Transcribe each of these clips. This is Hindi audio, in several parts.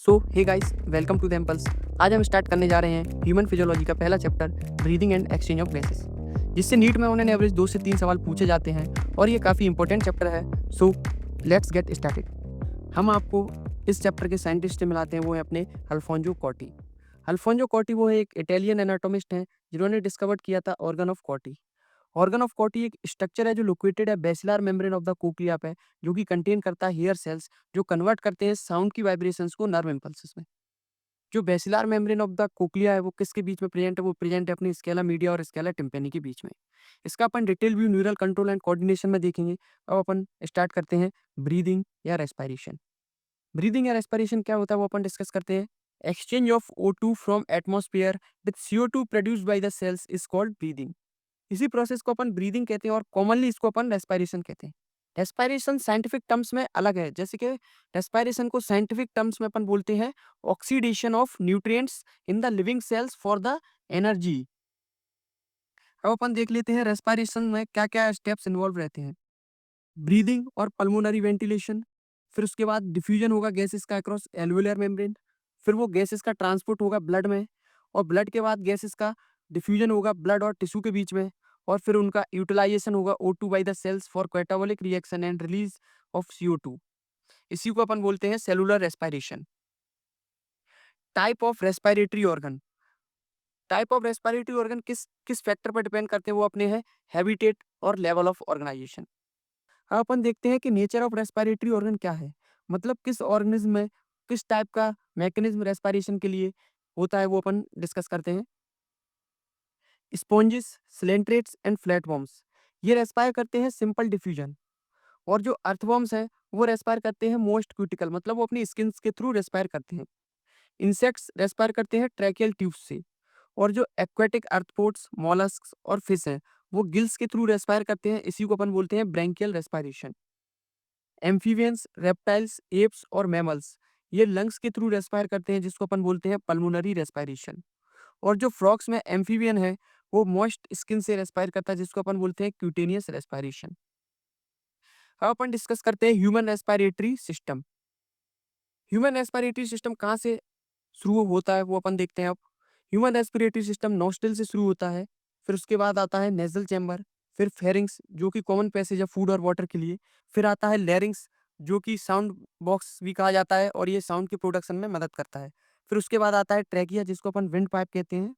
So hey guys, welcome to the Impulse. आज हम स्टार्ट करने जा रहे हैं ह्यूमन फिजियोलॉजी का पहला chapter, breathing and exchange of gases, जिससे नीट में उन्होंने एवरेज 2 से 3 सवाल पूछे जाते हैं और ये काफ़ी इंपॉर्टेंट चैप्टर है। So let's get started. हम आपको इस चैप्टर के साइंटिस्ट से मिलाते हैं, वो है अपने अल्फोंजो कॉटी। अल्फोंजो कॉटी वो है एक इटालियन एनाटोमिस्ट हैं जिन्होंने डिस्कवर किया था ऑर्गन ऑफ कॉटी। ऑर्गन ऑफ कॉटी एक स्ट्रक्चर है जो लोकेटेड है basilar membrane of the cochlea पे, जो कि कंटेन करता है हेयर सेल्स जो कन्वर्ट करते हैं साउंड की वाइब्रेशंस को नर्व इम्पल्सेस में। जो basilar membrane of the cochlea है वो किसके बीच में प्रेजेंट है? वो प्रेजेंट है अपनी स्केला मीडिया और स्केला टिम्पेनी के बीच में। इसका अपन detail view neural control and coordination में देखेंगे। अब अपन स्टार्ट करते हैं ब्रीदिंग या रेस्पिरेशन। ब्रीदिंग या रेस्पिरेशन क्या होता है वो अपन डिस्कस करते हैं। Exchange of O2 from atmosphere with CO2 produced by the cells is called breathing. इसी प्रोसेस को अपन ब्रीदिंग कहते हैं और कॉमनली इसको अपन रेस्पिरेशन कहते हैं। रेस्पिरेशन साइंटिफिक टर्म्स में अलग है, जैसे कि रेस्पिरेशन को साइंटिफिक टर्म्स में अपन बोलते हैं oxidation of nutrients in the living cells for the energy. अब अपन देख लेते हैं रेस्पिरेशन में क्या क्या स्टेप्स इन्वॉल्व रहते हैं। ब्रीदिंग और पल्मोनरी वेंटिलेशन, फिर उसके बाद डिफ्यूजन होगा गैसेस का अक्रॉस एल्वुलर मेम्ब्रेन, फिर वो गैसेस का ट्रांसपोर्ट होगा ब्लड में, और ब्लड के बाद गैसेस का डिफ्यूजन होगा ब्लड और टिश्यू के बीच में, और फिर उनका यूटिलाइजेशन होगा O2 by the cells for catabolic reaction and release of CO2। इसी को अपन बोलते हैं cellular respiration. Type of respiratory organ, type of respiratory organ किस किस फैक्टर पर डिपेंड करते हैं? वो अपने हैं हैबिटेट और लेवल ऑफ ऑर्गेनाइजेशन। अब अपन देखते हैं कि नेचर ऑफ रेस्पिरेटरी ऑर्गन क्या है, मतलब किस ऑर्गेनिज्म में किस टाइप का मैकेनिज्म रेस्पिरेशन के लिए होता है, वो अपन डिस्कस करते हैं। स्पॉन्जिस, सिलेंट्रेट्स एंड फ्लैटवर्म्स ये रेस्पायर करते हैं सिंपल डिफ्यूजन, और जो अर्थवर्म्स हैं वो रेस्पायर करते हैं मोस्ट क्यूटिकल, मतलब वो अपनी स्किन के थ्रू रेस्पायर करते हैं। इंसेक्ट्स रेस्पायर करते हैं ट्रैकियल ट्यूब्स से, और जो एक्वेटिक अर्थपोड्स, मॉलस्क्स और फिश हैं वो गिल्स के थ्रू रेस्पायर करते हैं। इसी को अपन बोलते हैं branchial respiration. Amphibians, reptiles, apps और मैमल्स ये लंग्स के थ्रू रेस्पायर करते हैं, जिसको अपन बोलते हैं पल्मोनरी रेस्पिरेशन। और जो फ्रॉग्स में एम्फीबियन है वो मॉइस्ट स्किन से रेस्पायर करता है, जिसको अपन बोलते हैं क्यूटेनियस रेस्पिरेशन। अब अपन डिस्कस करते हैं human respiratory system. Human respiratory system कहाँ से शुरू होता है वो अपन देखते हैं। अब ह्यूमन रेस्पिरेटरी सिस्टम नॉस्ट्रिल से शुरू होता है, फिर उसके बाद आता है नेजल चैम्बर, फिर फेरिंग्स जो कि कॉमन पैसेज है फूड और वाटर के लिए, फिर आता है लैरिंग्स जो कि साउंड बॉक्स भी कहा जाता है और ये साउंड के प्रोडक्शन में मदद करता है, फिर उसके बाद आता है ट्रैकिया जिसको अपन विंड पाइप कहते हैं,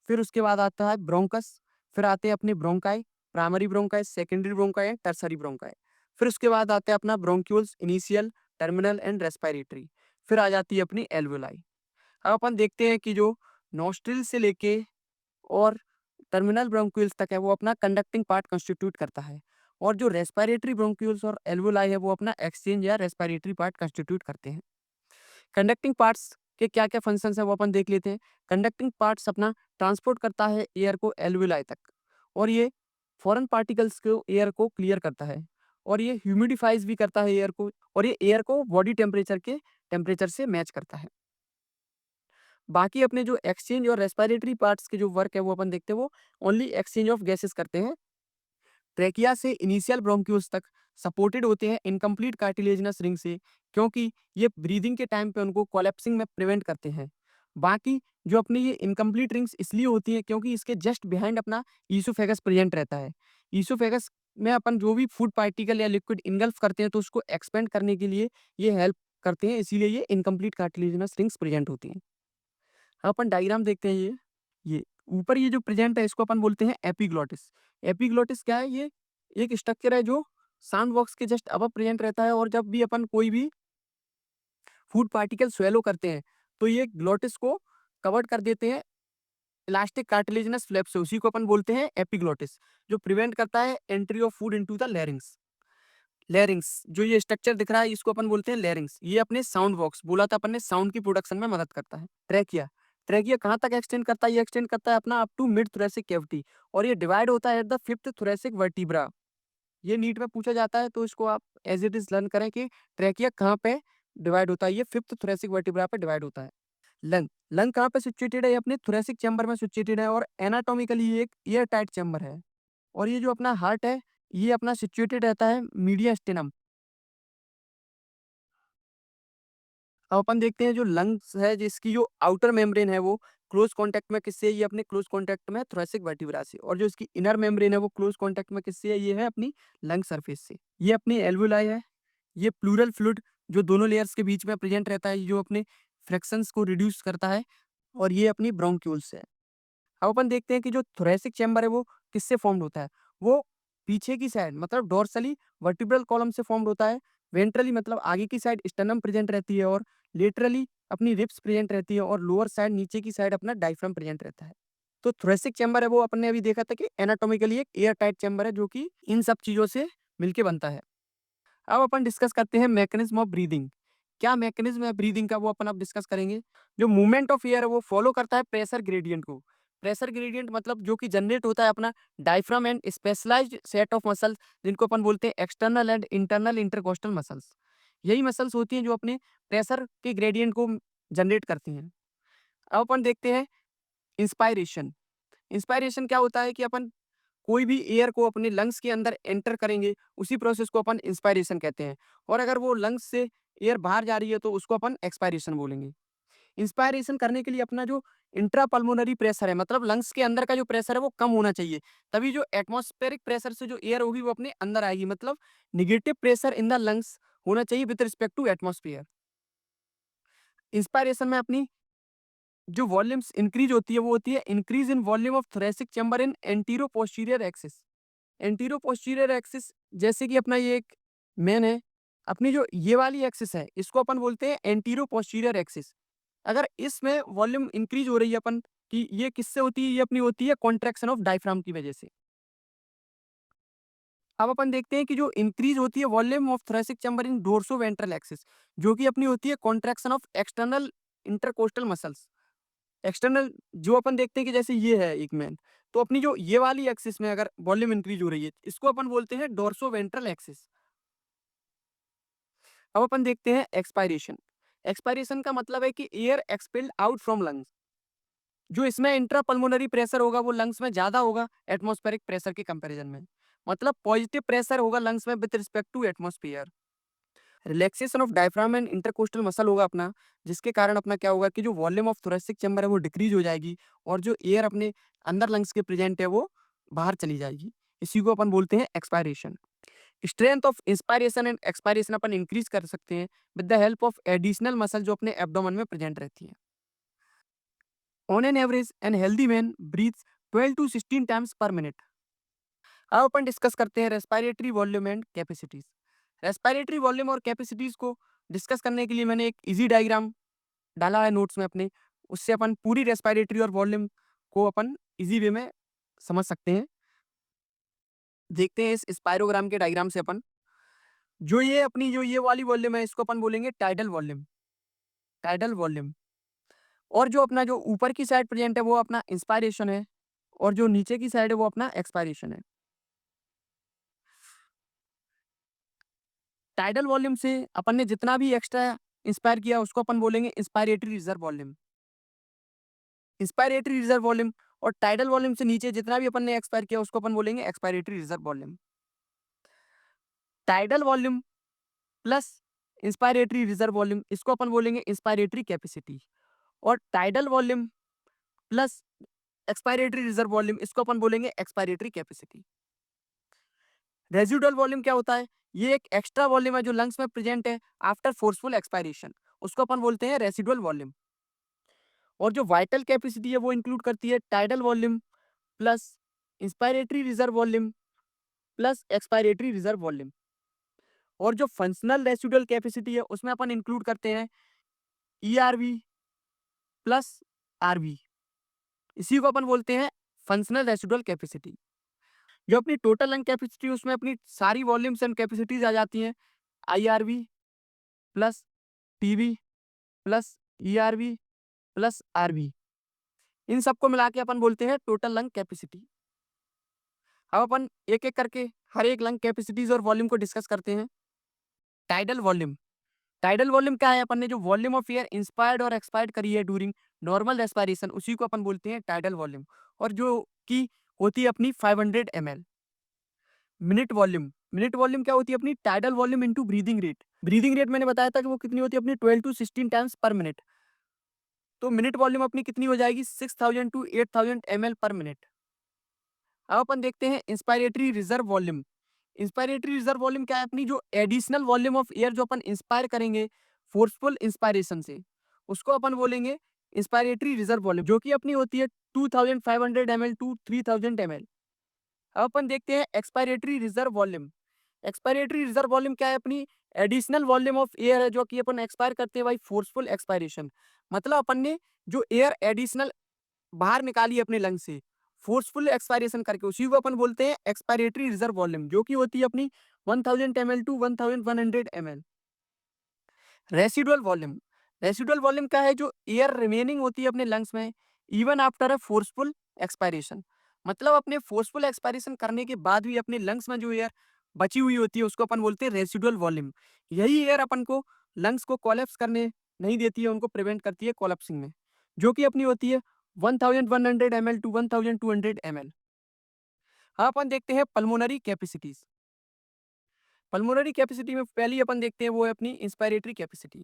फिर उसके बाद आता है ब्रोंकस, फिर आते हैं अपने bronchi, primary bronchi, secondary bronchi and tertiary bronchi, फिर उसके बाद आते हैं अपना bronchioles, initial, terminal and respiratory, फिर आ जाती है अपनी एल्वुलाई। अब अपन देखते हैं कि जो नॉस्ट्रिल से लेके और टर्मिनल ब्रोंक्यूल्स तक है वो अपना कंडक्टिंग पार्ट कंस्टिट्यूट करता है, और जो रेस्पिरेटरी ब्रोंक्यूल्स और एल्वुलाई है वो अपना एक्सचेंज या रेस्पिरेटरी पार्ट कंस्टिट्यूट करते हैं। कंडक्टिंग पार्ट्स के क्या क्या फंक्शंस है वो अपन देख लेते हैं। कंडक्टिंग पार्ट्स अपना ट्रांसपोर्ट करता है एयर को एल्वुलाई तक, और ये फॉरेन पार्टिकल्स को एयर को क्लियर करता है, और ये ह्यूमिडिफाइज भी करता है एयर को, और ये एयर को बॉडी टेम्परेचर के टेम्परेचर से मैच करता है। बाकी अपने जो एक्सचेंज और रेस्पिरेटरी पार्ट्स के जो वर्क है वो अपन देखते हैं, वो ओनली एक्सचेंज ऑफ गैसेस करते हैं। ट्रेकिया से इनिशियल ब्रोंक्यूल्स तक सपोर्टेड होते हैं इनकम्प्लीट कार्टिलेजिनस रिंग से, क्योंकि ये ब्रीदिंग के टाइम पे उनको कोलैप्सिंग में प्रिवेंट करते हैं। बाकी जो अपनी ये इनकम्प्लीट रिंग्स इसलिए होती है क्योंकि इसके जस्ट बिहाइंड अपना ईसोफेगस प्रेजेंट रहता है। ईसोफेगस में अपन जो भी फूड पार्टिकल या लिक्विड इनगल्फ करते हैं तो उसको एक्सपेंड करने के लिए ये हेल्प करते हैं, इसीलिए ये इनकम्प्लीट कार्टिलेजिनस रिंग्स प्रेजेंट होती हैं। अब अपन डायग्राम देखते हैं। ये ऊपर ये जो प्रेजेंट है इसको अपन बोलते हैं एपिग्लोटिस। एपिग्लोटिस क्या है? ये एक स्ट्रक्चर है जो साउंड बॉक्स के जस्ट अबव प्रेजेंट रहता है, और जब भी अपन कोई भी फूड पार्टिकल स्वेलो करते हैं तो ये ग्लोटिस को कवर कर देते हैं इलास्टिक कार्टिलेजिनस फ्लैप से, उसी को अपन बोलते हैं एपिग्लोटिस, जो प्रिवेंट करता है entry of food into the larynx. लैरिंग्स जो ये स्ट्रक्चर दिख रहा है इसको अपन बोलते हैं लैरिंग्स। ये अपने साउंड बॉक्स बोला था अपन ने, साउंड की प्रोडक्शन में मदद करता है। ट्रैकिया, ट्रैकिया कहाँ तक एक्सटेंड करता है? ये एक्सटेंड करता है अपना up to mid thoracic cavity, और ये डिवाइड होता है at the fifth thoracic vertebra. ये नीट में पूछा जाता है तो इसको आप एज इट इज लर्न करें कि ट्रैकिया कहाँ पे डिवाइड होता है। ये फिफ्थ थोरेसिक वर्टिब्रा पे डिवाइड होता है। लंग, लंग कहाँ पे सिचुएटेड है? ये अपने थोरेसिक चैम्बर में सिचुएटेड है, और एनाटॉमिकली ये एक एयर टाइट चैम्बर है। और ये जो अपना हार्ट है ये अपना सिचुएटेड रहता है मीडिया स्टेनम। अब अपन देखते हैं जो लंग्स है जिसकी जो आउटर मेम्ब्रेन है वो क्लोज कांटेक्ट में किससे है, ये अपने क्लोज कांटेक्ट में थोरेसिक वर्टिब्रा से, और जो इसकी इनर मेम्ब्रेन है वो क्लोज कांटेक्ट में किससे है, ये है अपनी लंग सरफेस से। ये अपनी एल्वुलाई है, ये प्लूरल फ्लूइड जो दोनों लेयर्स के बीच में प्रेजेंट रहता है, जो अपने फ्रैक्शंस को रिड्यूस करता है, और ये अपनी ब्रोंक्यूल्स है। अब अपन देखते हैं कि जो थोरेसिक चैम्बर है वो किससे फॉर्म्ड होता है। वो पीछे की साइड मतलब डोर्सली वर्टिब्रल कॉलम से फॉर्म्ड होता है। वेंट्रली मतलब आगे की साइड स्टर्नम प्रेजेंट रहती है, और लेटरली अपनी रिब्स प्रेजेंट रहती है, और लोअर साइड नीचे की साइड अपना डायफ्राम प्रेजेंट रहता है। तो थोरेसिक चैम्बर है वो अपन ने अभी देखा था कि एनाटॉमिकली एक एयर टाइट चैम्बर है जो कि इन सब चीजों से मिलके बनता है। अब अपन डिस्कस करते हैं मैकेनिज्म ऑफ ब्रीदिंग। क्या मैकेनिज्म है ब्रीदिंग का वो अपन अब डिस्कस करेंगे। जो मूवमेंट ऑफ एयर है वो फॉलो करता है प्रेशर ग्रेडियंट को। प्रेशर ग्रेडियंट मतलब जो कि जनरेट होता है अपना diaphragm and specialised set of muscles, जिनको अपन बोलते हैं external and internal intercostal muscles. यही मसल्स होती हैं जो अपने प्रेशर के ग्रेडियंट को जनरेट करती हैं। अब अपन देखते हैं इंस्पायरेशन। इंस्पायरेशन क्या होता है कि अपन कोई भी एयर को अपने लंग्स के अंदर एंटर करेंगे, उसी प्रोसेस को अपन इंस्पायरेशन कहते हैं। और अगर वो लंग्स से एयर बाहर जा रही है तो उसको अपन एक्सपायरेशन बोलेंगे। इंस्पायरेशन करने के लिए अपना जो इंट्रा पल्मोनरी प्रेशर है, मतलब लंग्स के अंदर का जो प्रेशर है वो कम होना चाहिए। तभी जो एटमॉस्फेरिक प्रेशर से जो एयर होगी वो अपने अंदर आएगी, मतलब negative pressure in the lungs होना चाहिए with respect to atmosphere. Inspiration में अपनी जो वॉल्यूम्स इंक्रीज होती है वो होती है increase in volume of thoracic chamber in antero posterior axis. Antero posterior axis जैसे कि अपना ये एक मेन है, अपनी जो ये वाली एक्सिस है इसको अपन बोलते हैं एंटीरो पोस्टीरियर एक्सिस। अगर इसमें वॉल्यूम इंक्रीज हो रही है अपन कि ये किससे होती है, ये अपनी होती है कॉन्ट्रैक्शन ऑफ डायफ्राम की वजह से। अब अपन देखते हैं कि जो इंक्रीज होती है volume of thoracic chamber in dorso ventral axis, जो कि अपनी होती है contraction of external intercostal muscles. External जो अपन देखते हैं कि जैसे ये है एक मैन, तो अपनी जो ये वाली एक्सिस में अगर वॉल्यूम इंक्रीज हो रही है इसको अपन बोलते हैं डोर्सो वेंट्रल एक्सिस। अब अपन देखते हैं एक्सपायरेशन। एक्सपायरेशन का मतलब है कि air expelled out from lungs. जो इसमें इंट्रा पल्मोनरी प्रेशर होगा वो लंग्स में ज्यादा होगा एटमॉस्फेरिक प्रेशर के कंपैरिजन में। मतलब पॉजिटिव प्रेशर होगा लंग्स में with respect to atmosphere. Relaxation of diaphragm and intercostal muscle होगा अपना, जिसके कारण अपना क्या होगा कि जो वॉल्यूम ऑफ थोरेसिक चैम्बर है वो डिक्रीज हो जाएगी, और जो एयर अपने अंदर लंग्स के प्रेजेंट है वो बाहर चली जाएगी। इसी को अपन बोलते हैं expiration. Strength of inspiration and expiration अपन इंक्रीज कर सकते हैं with the help of additional muscle जो अपने एब्डोमेन में प्रेजेंट रहती है। On an average an healthy man breathes 12 to 16 times per minute. अब अपन डिस्कस करते हैं respiratory volume and capacities. Respiratory volume और कैपेसिटीज को डिस्कस करने के लिए मैंने एक इजी डायग्राम डाला है नोट्स में अपने। उससे अपन पूरी रेस्पिरेटरी और वॉल्यूम को अपन इजी वे में समझ सकते हैं। देखते हैं इस स्पायरोग्राम के डायग्राम से अपन, जो ये अपनी जो ये वाली वॉल्यूम है इसको अपन बोलेंगे टाइडल वॉल्यूम। Tidal volume. और जो अपना जो ऊपर की साइड प्रेजेंट है वो अपना इंस्पायरेशन है, और जो नीचे की साइड है वो अपना एक्सपायरेशन है। टाइडल वॉल्यूम से अपन ने जितना भी एक्स्ट्रा इंस्पायर किया उसको अपन बोलेंगे inspiratory reserve volume. Inspiratory reserve volume. और टाइडल वॉल्यूम से नीचे जितना भी अपन ने एक्सपायर किया उसको अपन बोलेंगे expiratory reserve volume. Tidal volume plus inspiratory reserve volume इसको अपन बोलेंगे इंस्पायरेटरी कैपेसिटी। और tidal volume plus expiratory reserve volume इसको अपन बोलेंगे एक्सपायरेटरी कैपेसिटी। रेजिडुअल वॉल्यूम क्या होता है, ये एक एक्स्ट्रा वॉल्यूम है जो लंग्स में प्रेजेंट है आफ्टर फोर्सफुल एक्सपायरेशन, उसको अपन बोलते हैं रेसिडुअल वॉल्यूम। और जो वाइटल कैपेसिटी है वो इंक्लूड करती है tidal volume plus inspiratory reserve volume plus expiratory reserve volume. और जो फंक्शनल रेसिडुअल कैपेसिटी है उसमें अपन इंक्लूड करते हैं ईआरवी प्लस आरवी। इसी को अपन बोलते हैं फंक्शनल रेसिडुअल कैपेसिटी। जो अपनी टोटल लंग कैपेसिटी उसमें अपनी सारी वॉल्यूम्स एंड कैपेसिटीज आ जाती हैं। IRV plus TV plus ERV plus RV, इन सबको मिला के अपन बोलते हैं टोटल लंग कैपेसिटी। अब अपन एक एक करके हर एक लंग कैपेसिटीज और वॉल्यूम को डिस्कस करते हैं। Tidal volume. टाइडल वॉल्यूम क्या है, अपन ने जो वॉल्यूम ऑफ एयर इंस्पायर्ड और एक्सपायर्ड करी है ड्यूरिंग नॉर्मल रेस्पिरेशन उसी को अपन बोलते हैं टाइडल वॉल्यूम। और जो कि होती है अपनी 500 ml। Minute volume. Minute volume क्या होती है अपनी? Tidal volume into breathing rate. Breathing rate मैंने बताया था कि वो कितनी होती है अपनी 12 टू 16 टाइम्स पर मिनट। तो मिनट वॉल्यूम अपनी कितनी हो जाएगी? 6000 टू 8000 ml पर मिनट। अब अपन देखते हैं inspiratory reserve volume. Inspiratory reserve volume क्या है अपनी? जो एडिशनल वॉल्यूम ऑफ एयर जो अपन इंस्पायर करेंगे फोर्सफुल इंस्पायरेशन से, उसको अपन बोलेंगे इंस्पायरेटरी रिजर्व वॉल्यूम, जो कि अपनी होती है 2500 ml टू 3000 ml। अब अपन देखते हैं expiratory reserve volume. Expiratory reserve volume क्या है अपनी? एडिशनल वॉल्यूम ऑफ एयर है जो कि अपन एक्सपायर करते हैं बाई फोर्सफुल एक्सपायरेशन। मतलब अपन ने जो एयर एडिशनल बाहर निकाली अपने लंग से फोर्सफुल एक्सपायरेशन करके, उसी को अपन बोलते हैं एक्सपायरेटरी रिजर्व वॉल्यूम, जो कि होती है अपनी 1000 ml to 1100 ml। Residual volume. Residual volume क्या है? जो एयर रिमेनिंग होती है अपने लंग्स में even after a forceful expiration. मतलब अपने फोर्सफुल एक्सपायरेशन करने के बाद भी अपने लंग्स में जो एयर बची हुई होती है उसको अपन बोलते हैं रेसिडुअल वॉल्यूम। यही एयर अपन को लंग्स को कोलैप्स करने नहीं देती है, उनको प्रिवेंट करती है कोलैप्सिंग में, जो कि अपनी होती है 1100 ml टू 1200 ml। हाँ, अपन देखते हैं पल्मोनरी कैपेसिटीज। पल्मोनरी कैपेसिटी में पहली अपन देखते हैं वो है अपनी इंस्पायरेटरी कैपेसिटी।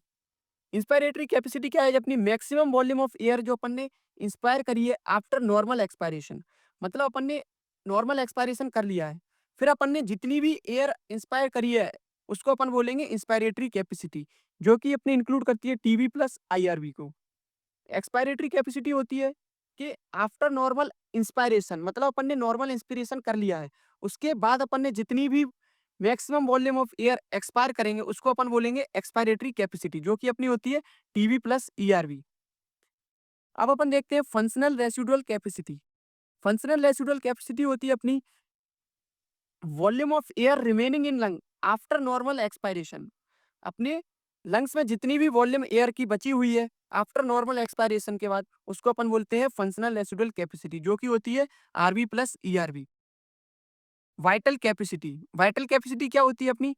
इंस्पायरेटरी कैपेसिटी क्या है? अपनी मैक्सिमम वॉल्यूम ऑफ एयर जो अपन ने इंस्पायर करी है आफ्टर नॉर्मल एक्सपायरेशन। मतलब अपन ने नॉर्मल एक्सपायरेशन कर लिया है, फिर अपन ने जितनी भी एयर इंस्पायर करी है उसको अपन बोलेंगे इंस्पायरेटरी कैपेसिटी, जो कि अपनी इंक्लूड करती है टीवी प्लस आईआरवी को। एक्सपायरेटरी कैपेसिटी होती है कि आफ्टर नॉर्मल इंस्पायरेशन, मतलब अपन ने नॉर्मल इंस्पिरेशन कर लिया है, उसके बाद अपन ने जितनी भी maximum volume of air expire करेंगे उसको अपन बोलेंगे एक्सपायरेटरी कैपेसिटी, जो कि अपनी होती है टीवी प्लस ईआरवी। अब अपन देखते हैं functional residual capacity. Functional residual capacity होती है अपनी volume of air remaining in lung after normal expiration. अपने लंग्स में जितनी भी वॉल्यूम एयर की बची हुई है आफ्टर नॉर्मल एक्सपायरेशन के बाद उसको अपन बोलते हैं फंक्शनल रेसिडुअल कैपेसिटी, जो कि होती है RV plus ERV. Vital capacity. Vital capacity क्या होती है अपनी?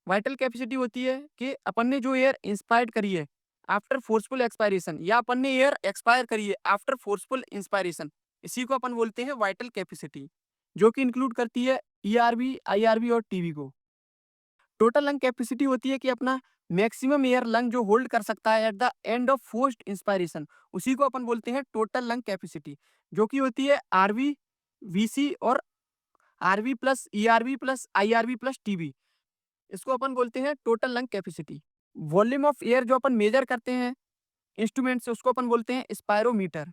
वाइटल कैपेसिटी होती है कि अपन ने जो एयर इंस्पायर्ड करी है आफ्टर फोर्सफुल एक्सपायरेशन, या अपन ने एयर एक्सपायर करी है आफ्टर फोर्सफुल इंस्पायरेशन, इसी को अपन बोलते हैं वाइटल कैपेसिटी, जो कि इंक्लूड करती है ईआरवी, आईआरवी और टीवी को। टोटल लंग कैपेसिटी होती है कि अपना मैक्सिमम एयर लंग जो होल्ड कर सकता है at the end of forced inspiration, उसी को अपन बोलते हैं टोटल लंग कैपेसिटी, जो कि होती है आरवी, वीसी और RV plus ERV plus IRV plus TV. इसको अपन बोलते हैं total lung capacity. Volume of air जो अपन मेजर करते हैं इंस्ट्रूमेंट से उसको अपन बोलते हैं स्पायरोमीटर।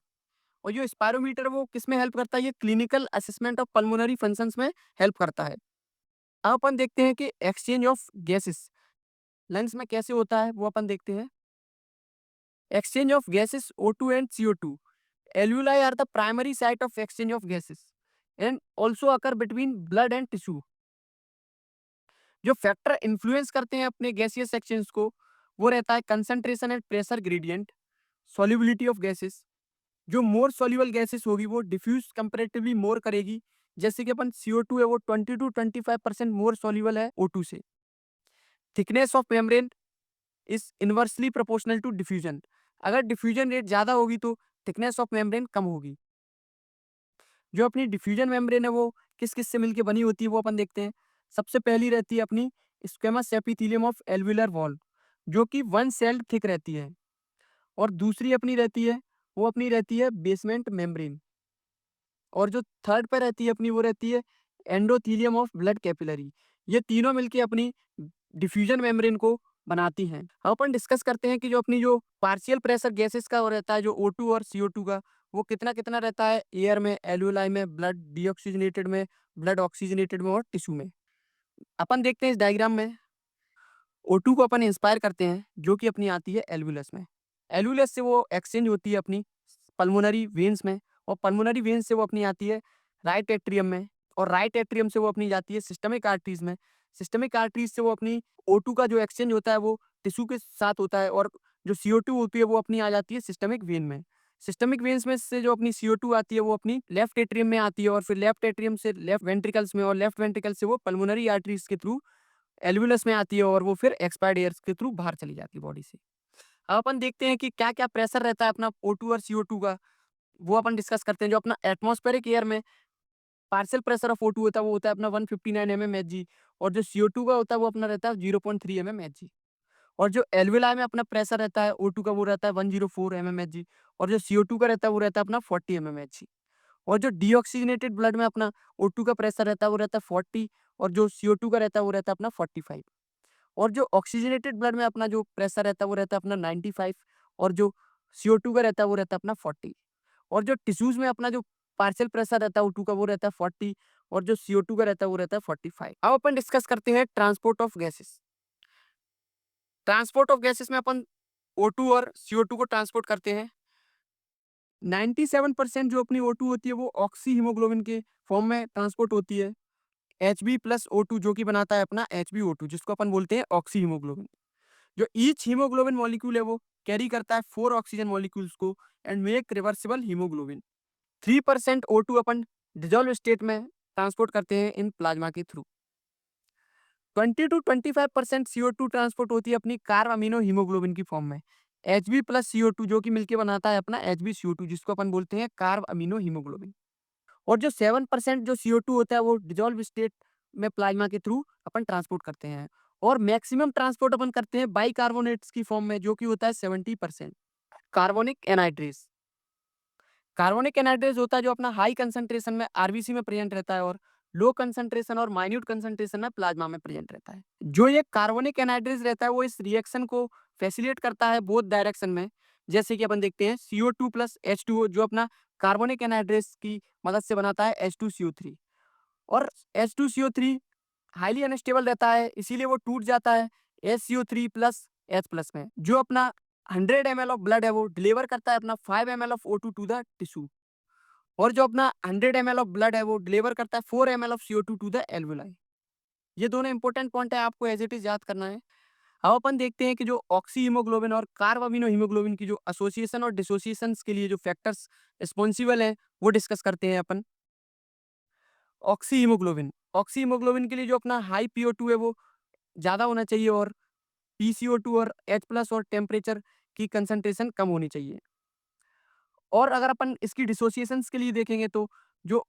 और जो स्पायरोमीटर वो किस में हेल्प करता है? ये clinical assessment of pulmonary functions में हेल्प करता है। अब अपन देखते हैं कि एक्सचेंज ऑफ गैसेस लंग्स में कैसे होता है, वो अपन देखते हैं। Exchange of gases O2 and CO2। Alveoli are the primary site of exchange of gases and also occur between blood and tissue. जो फैक्टर इन्फ्लुएंस करते हैं अपने गैसियस एक्सचेंज को, वो रहता है concentration and pressure gradient, solubility of gases. जो मोर सॉल्युबल गैसेस होगी वो डिफ्यूज कंपैरेटिवली मोर करेगी, जैसे कि अपन CO2 है वो 20 टू 25% मोर सॉल्युबल है O2 से। Thickness of membrane is inversely proportional to diffusion. अगर डिफ्यूजन रेट ज्यादा होगी तो थिकनेस ऑफ मेम्ब्रेन कम होगी। जो अपनी डिफ्यूजन मेम्ब्रेन है वो किस किस से मिलकर बनी होती है वो अपन देखते हैं। सबसे पहली रहती है अपनी स्क्वेमस एपिथेलियम ऑफ एल्वियुलर वॉल, जो कि वन सेल्ड थिक रहती है। और दूसरी अपनी रहती है वो अपनी रहती है बेसमेंट मेम्ब्रेन। और जो थर्ड पे रहती है अपनी वो रहती है एंडोथीलियम ऑफ ब्लड कैपिलरी। ये तीनों मिलके अपनी डिफ्यूजन मेम्ब्रेन को बनाती हैं। अब अपन डिस्कस करते हैं कि जो अपनी जो पार्शियल प्रेशर गैसेस का वो रहता है जो O2 और CO2 का, वो कितना कितना रहता है एयर में, एल्वियोलाई में, ब्लड डीऑक्सीजनेटेड में, ब्लड ऑक्सीजनेटेड में और टिश्यू में। अपन देखते हैं इस डायग्राम में O2 को अपन इंस्पायर करते हैं जो कि अपनी आती है एल्वुलस में। एल्वुलस से वो एक्सचेंज होती है अपनी पल्मोनरी वेन्स में, और पल्मोनरी वेन्स से वो अपनी आती है राइट एट्रियम में, और राइट एट्रियम से वो अपनी जाती है सिस्टमिक आर्टरीज में। सिस्टमिक आर्टरीज से वो अपनी O2 का जो एक्सचेंज होता है वो टिश्यू के साथ होता है, और जो CO2 होती है वो अपनी आ जाती है सिस्टमिक वेन में। सिस्टमिक वेन्स में से जो अपनी CO2 आती है वो अपनी लेफ्ट एट्रियम में आती है, और फिर लेफ्ट एट्रियम से लेफ्ट वेंट्रिकल्स में, और लेफ्ट वेंट्रिकल से वो पल्मोनरी आर्टरीज के थ्रू एल्वुलस में आती है, और वो फिर एक्सपायर्ड एयर के थ्रू बाहर चली जाती है बॉडी से। अब अपन देखते हैं कि क्या क्या प्रेशर रहता है अपना O2 और CO2 का, वो अपन डिस्कस करते हैं। जो अपना एटमॉस्फेरिक एयर में पार्शियल प्रेशर ऑफ O2 होता है वो होता है अपना 159 mmHg, और जो CO2 का होता है वो अपना रहता है 0.3 mmHg, और जो एल्वियोलाई में अपना प्रेशर रहता है O2 का वो रहता है 104 mmHg, और जो CO2 का रहता है वो रहता है अपना 40 mmHg, और जो डीऑक्सीजनेटेड ब्लड में अपना O2 का प्रेशर रहता है वो रहता है 40, और जो CO2 का रहता है वो रहता है अपना 45, और जो ऑक्सीजनेटेड ब्लड में अपना जो प्रेशर रहता है वो रहता है अपना 95, और जो CO2 का रहता है वो रहता है अपना 40, और जो टिश्यूज में अपना जो पार्शियल प्रेशर रहता है O2 का वो रहता है 40, और जो CO2 का रहता है वो रहता है 45। अब अपन डिस्कस करते हैं transport of gases. Transport of gases में अपन O2 और CO2 को ट्रांसपोर्ट करते हैं। 97% जो अपनी O2 होती है वो ऑक्सी हीमोग्लोबिन के फॉर्म में ट्रांसपोर्ट होती है। Hb+O2 जो कि बनाता है अपना HbO2, जिसको अपन बोलते हैं ऑक्सी हीमोग्लोबिन। जो ईच हीमोग्लोबिन मॉलिक्यूल है वो कैरी करता है 4 ऑक्सीजन मॉलिक्यूल्स को and make reversible haemoglobin. 3% O2 upon dissolve state में ट्रांसपोर्ट करते हैं इन प्लाज्मा के थ्रू। 20 to 25% CO2 ट्रांसपोर्ट होती है अपनी कार्ब अमीनो हीमोग्लोबिन की फॉर्म में, Hb+CO2 जो कि मिलके बनाता है अपना HbCO2, जिसको अपन बोलते हैं कार्ब अमीनो हीमोग्लोबिन। और जो 7% जो CO2 होता है वो डिसॉल्व स्टेट में प्लाज्मा के थ्रू अपन ट्रांसपोर्ट करते हैं, और मैक्सिमम ट्रांसपोर्ट अपन करते हैं बाइकार्बोनेट्स की फॉर्म में, जो कि होता है 70%। Carbonic anhydrase. कार्बोनिक एनहाइड्रेस होता है जो अपना हाई कंसंट्रेशन में आरबीसी में प्रेजेंट रहता है, और लो कंसंट्रेशन और माइन्यूट कंसंट्रेशन में प्लाज्मा में प्रेजेंट रहता है। जो ये कार्बोनिक एनहाइड्रेस रहता है वो इस रिएक्शन को फैसिलिटेट करता है बोथ डायरेक्शन में। जैसे कि अपन देखते हैं CO2 प्लस H2O जो अपना कार्बोनिक एनहाइड्रेस की मदद से बनाता है H2CO3, और H2CO3 हाईली अनस्टेबल रहता है, इसीलिए वो टूट जाता है HCO3 प्लस H प्लस में। जो अपना 100 ml ऑफ ब्लड है वो डिलीवर करता है अपना 5 ml of O2 to the tissue, और जो अपना 100 ml ऑफ ब्लड है वो डिलीवर करता है 4 ml of CO2 to the alveoli. ये दोनों इंपॉर्टेंट पॉइंट है, आपको एज इट इज याद करना है। अब अपन देखते हैं कि जो ऑक्सी हीमोग्लोबिन और कार्ब अमीनो हीमोग्लोबिन की जो एसोसिएशन और डिसोसिएशन के लिए जो फैक्टर्स रिस्पॉन्सिबल हैं वो डिस्कस करते हैं अपन। ऑक्सी हीमोग्लोबिन के लिए जो अपना हाई PO2 है वो ज़्यादा होना चाहिए, और PCO2 और H प्लस और टेम्परेचर की कंसंट्रेशन कम होनी चाहिए। और अगर अपन इसकी डिसोसिएशंस के लिए देखेंगे तो जो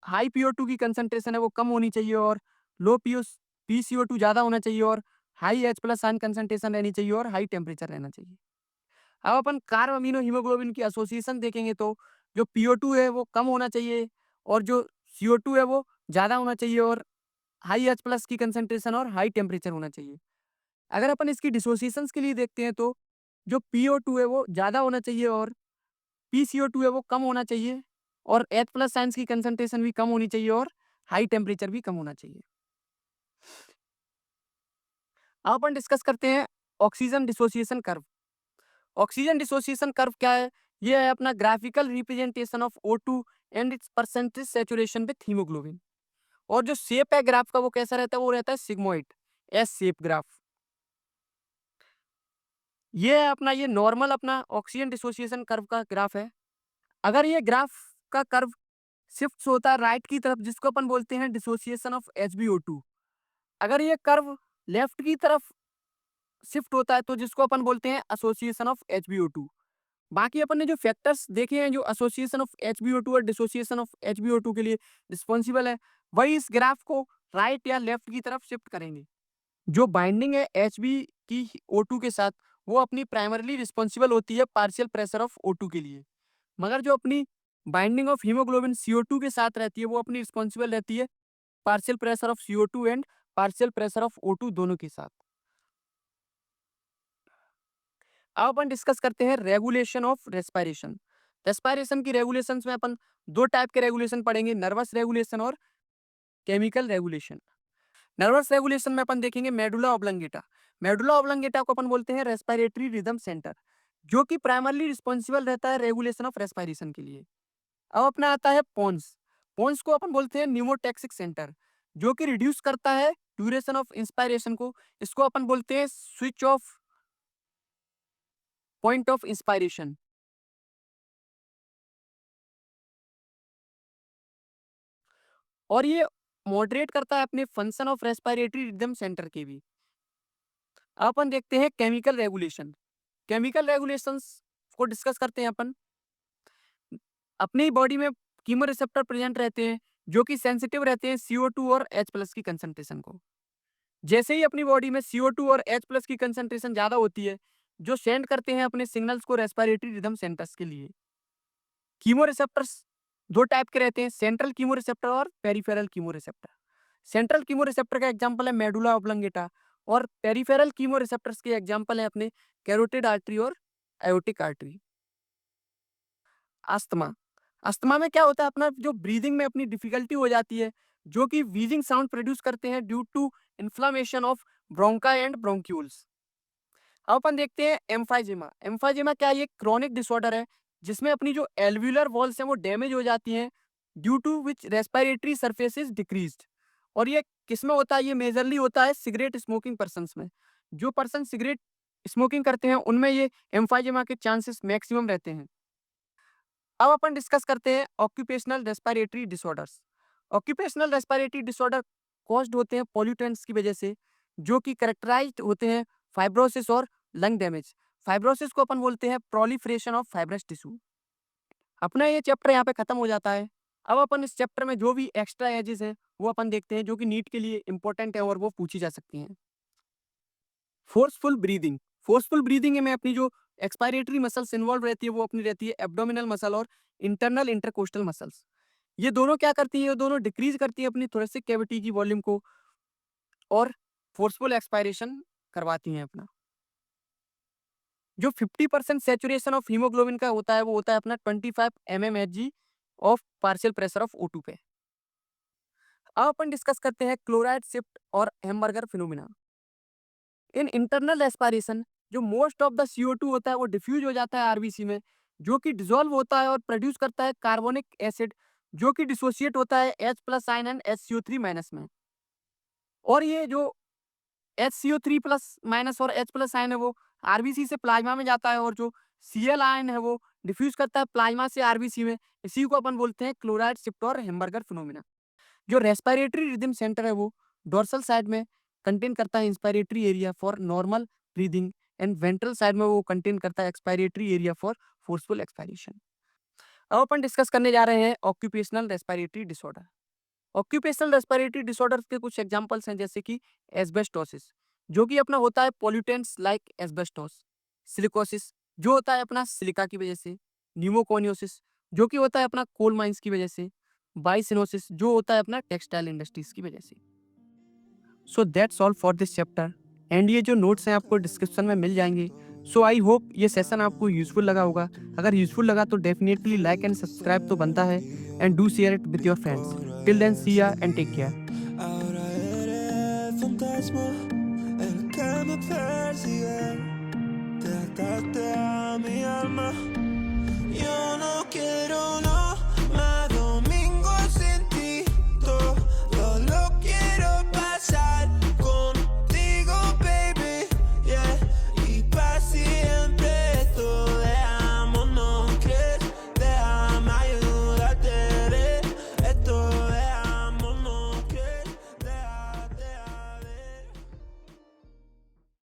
हाई PO2 की कंसंट्रेशन है वो कम होनी चाहिए, और लो PCO2 ज़्यादा होना चाहिए, और high H plus ion concentration रहनी चाहिए, और हाई टेम्परेचर रहना चाहिए। अब अपन कार्ब अमीनो हीमोग्लोबिन की एसोसिएशन देखेंगे तो जो PO2 है वो कम होना चाहिए, और जो CO2 है वो ज़्यादा होना चाहिए, और हाई H प्लस की कंसंट्रेशन और हाई टेम्परेचर होना चाहिए। अगर अपन इसकी डिसोसिएशंस के लिए देखते हैं तो जो PO2 है वो ज़्यादा होना चाहिए, और PCO2 है वो कम होना चाहिए, और H प्लस आयंस की कंसंट्रेशन भी कम होनी चाहिए, और हाई टेम्परेचर भी कम होना चाहिए। अब अपन डिस्कस करते हैं oxygen dissociation curve. Oxygen dissociation curve क्या है? ये है अपना graphical representation of O2 and it's percentage saturation with haemoglobin. और जो शेप है ग्राफ का वो कैसा रहता है? वो रहता है सिग्मोइड, एस शेप ग्राफ। ये है अपना ये नॉर्मल अपना ऑक्सीजन डिसोसिएशन कर्व का ग्राफ है। अगर ये ग्राफ का कर्व शिफ्ट होता है राइट की तरफ, जिसको अपन बोलते हैं डिसोसिएशन ऑफ HbO2। अगर ये कर्व लेफ्ट की तरफ शिफ्ट होता है तो जिसको अपन बोलते हैं एसोसिएशन ऑफ HbO2। बाकी अपन ने जो फैक्टर्स देखे हैं जो एसोसिएशन ऑफ HbO2 और डिसोसिएशन ऑफ HbO2 के लिए रिस्पॉन्सिबल है, वही इस ग्राफ को राइट या लेफ्ट की तरफ शिफ्ट करेंगे। जो बाइंडिंग है Hb की O2 के साथ वो अपनी प्राइमरली रिस्पॉन्सिबल होती है पार्शियल प्रेशर ऑफ O2 के लिए, मगर जो अपनी बाइंडिंग ऑफ हीमोग्लोबिन CO2 के साथ रहती है वो अपनी रिस्पॉन्सिबल रहती है partial pressure of CO2 and partial pressure of O2 दोनों के साथ। अब अपन डिस्कस करते हैं रेगुलेशन ऑफ रेस्पिरेशन। रेस्पिरेशन की रेगुलेशंस में अपन दो टाइप के रेगुलेशन पढ़ेंगे, नर्वस रेगुलेशन और केमिकल रेगुलेशन। नर्वस रेगुलेशन में अपन देखेंगे मेडुला ऑब्लंगेटा। मेडुला ऑब्लंगेटा को अपन बोलते हैं रेस्पिरेटरी रिदम सेंटर, जो कि प्राइमरली रिस्पॉन्सिबल रहता है रेगुलेशन ऑफ रेस्पिरेशन के लिए। अब अपना आता है पोन्स। पोन्स को अपन बोलते हैं न्यूमोटैक्सिक सेंटर, जो कि रिड्यूस करता है ड्यूरेशन ऑफ इंस्पायरेशन को। इसको अपन बोलते हैं switch off point of inspiration. और ये मॉडरेट करता है अपने function of respiratory rhythm centre के भी। अब अपन देखते हैं केमिकल रेगुलेशन। केमिकल रेगुलेशंस को डिस्कस करते हैं अपन। अपनी बॉडी में कीमो रिसेप्टर प्रेजेंट रहते हैं जो कि सेंसिटिव रहते हैं CO2 और H+ की कंसंट्रेशन को। जैसे ही अपनी बॉडी में CO2 और H+ की कंसंट्रेशन ज़्यादा होती है, जो सेंड करते हैं अपने सिग्नल्स को रेस्पिरेटरी रिदम सेंटर्स के लिए। कीमोरिसेप्टर्स 2 टाइप के रहते हैं, सेंट्रल कीमोरिसेप्टर और पेरिफेरल कीमोरिसेप्टर। सेंट्रल कीमोरिसेप्टर का एग्जांपल है मेडुला ऑब्लोंगेटा और पेरिफेरल कीमोरिसेप्टर्स के एग्जांपल है अपने कैरोटिड आर्टरी और एओर्टिक आर्टरी। अस्थमा, अस्थमा में क्या होता है अपना जो ब्रीदिंग में अपनी डिफिकल्टी हो जाती है, जो कि व्हीजिंग साउंड प्रोड्यूस करते हैं due to inflammation of bronchi and bronchioles. अब अपन देखते हैं एम्फाइजेमा। एम्फाइजेमा क्या है? ये क्रोनिक डिसऑर्डर है जिसमें अपनी जो एल्व्यूलर वॉल्स हैं वो डैमेज हो जाती हैं due to which respiratory surface is decreased. और ये किसमें होता है? ये मेजरली होता है सिगरेट स्मोकिंग पर्सन्स में। जो पर्सन सिगरेट स्मोकिंग करते हैं उनमें ये एम्फाइजेमा के चांसेस मैक्सिमम रहते हैं। अब अपन डिस्कस करते हैं occupational respiratory disorders. Occupational respiratory disorder caused होते हैं पॉल्यूटेंट्स की वजह से, जो कि कैरेक्टराइज्ड होते हैं फाइब्रोसिस और लंग डैमेज। फाइब्रोसिस को अपन बोलते हैं प्रोलिफरेशन ऑफ फाइब्रस टिश्यू। अपना ये चैप्टर यहाँ पे खत्म हो जाता है। अब अपन इस चैप्टर में जो भी एक्स्ट्रा एजेस हैं वो अपन देखते हैं, जो कि नीट के लिए इंपॉर्टेंट है और वो पूछी जा सकती हैं। Forceful breathing. फोर्सफुल ब्रीदिंग में अपनी जो एक्सपायरेटरी मसल्स इन्वॉल्व रहती है वो अपनी रहती है एब्डोमिनल मसल और इंटरनल इंटरकोस्टल मसल्स। ये दोनों क्या करती है? ये दोनों डिक्रीज करती है अपनी थोरेसिक कैविटी की वॉल्यूम को और फोर्सफुल एक्सपायरेशन करवाती हैं अपना। जो 50% सैचुरेशन ऑफ हीमोग्लोबिन का होता है वो होता है अपना 25 mmHg of partial pressure of O2 पे। अब अपन डिस्कस करते हैं क्लोराइड शिफ्ट और hamburger phenomena. In internal respiration जो मोस्ट ऑफ द CO2 होता है वो डिफ्यूज हो जाता है आरबीसी में, जो कि डिसॉल्व होता है और प्रोड्यूस करता है कार्बोनिक एसिड, जो कि डिसोशिएट होता है H+ आयन एंड HCO3- में। और ये जो HCO3+ और H+ आयन है वो आरबीसी से प्लाज्मा में जाता है और जो Cl आयन है वो डिफ्यूज करता है प्लाज्मा से आरबीसी में। इसी को अपन बोलते हैं क्लोराइड शिफ्ट और हैम्बर्गर फिनोमिना। जो रेस्पिरेटरी रिदम सेंटर है वो डोर्सल साइड में कंटेन करता है inspiratory area for normal breathing and ventral side में वो कंटेन करता है expiratory area for forceful expiration. अब अपन डिस्कस करने जा रहे हैं occupational respiratory disorder. Occupational respiratory disorder के कुछ एग्जांपल्स हैं जैसे कि एस्बेस्टोसिस, जो कि अपना होता है पॉल्यूटेंट्स लाइक एस्बेस्टोस। सिलिकोसिस, जो होता है अपना सिलिका की वजह से। न्यूमोकोनियोसिस, जो कि होता है अपना कोल माइंस की वजह से। बाइसिनोसिस, जो होता है अपना टेक्सटाइल इंडस्ट्रीज की वजह से। So that's all for this chapter and ये जो नोट्स हैं आपको डिस्क्रिप्शन में मिल जाएंगे। सो आई होप ये सेशन आपको यूजफुल लगा होगा। अगर यूजफुल लगा तो डेफिनेटली लाइक एंड सब्सक्राइब तो बनता है and do share it with your friends. Till then see ya and take care. Ahora eres fantasma, el que me persigue. Te ataste a mi alma. Yo no quiero nada.